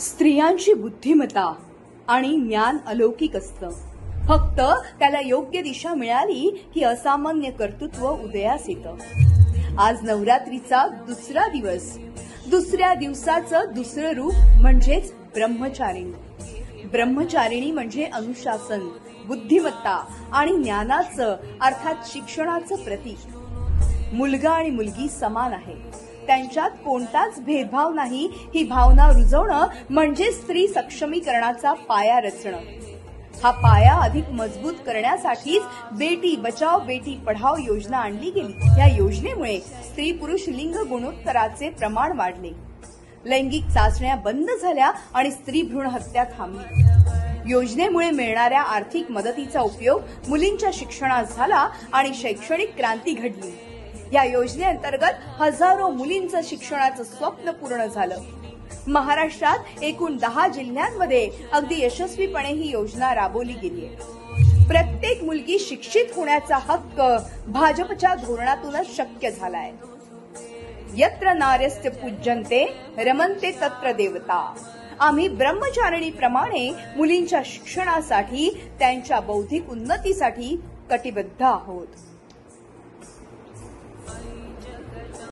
स्त्रियांची बुद्धिमत्ता आणि ज्ञान अलौकिक असतं. फक्त त्याला योग्य दिशा मिळाली की असामान्य कर्तृत्व उदयास येतं. आज नवरात्रीचा दुसरा दिवस. दुसऱ्या दिवसाचं दुसरं रूप म्हणजेच ब्रह्मचारिणी. ब्रह्मचारिणी म्हणजे अनुशासन, बुद्धिमत्ता आणि ज्ञानाचं अर्थात शिक्षणाचं प्रतीक. मुलगा आणि मुलगी समान आहे, त्यांच्यात कोणताच भेदभाव नाही ही भावना रुजवणं म्हणजे स्त्री सक्षमीकरणाचा पाया रचणं. हा पाया अधिक मजबूत करण्यासाठीच बेटी बचाव बेटी पढाओ योजना आणली गेली. या योजनेमुळे स्त्री पुरुष लिंग गुणोत्तराचे प्रमाण वाढले, लैंगिक चाचण्या बंद झाल्या आणि स्त्री भ्रूण हत्या थांबली. योजनेमुळे मिळणाऱ्या आर्थिक मदतीचा उपयोग मुलींच्या शिक्षणात झाला आणि शैक्षणिक क्रांती घडली. या योजनेअंतर्गत हजारो मुलींचं शिक्षणाचं स्वप्न पूर्ण झालं. महाराष्ट्रात एकूण 10 जिल्ह्यांमध्ये अगदी यशस्वीपणे ही योजना राबवली गेली आहे. प्रत्येक मुलगी शिक्षित होण्याचा हक्क भाजपच्या धोरणातूनच शक्य झालाय. यत्र नार्यस्ते पूज्यन्ते रमन्ते तत्र देवता. आम्ही ब्रह्मचारिणीप्रमाणे मुलींच्या शिक्षणासाठी, त्यांच्या बौद्धिक उन्नतीसाठी कटिबद्ध आहोत.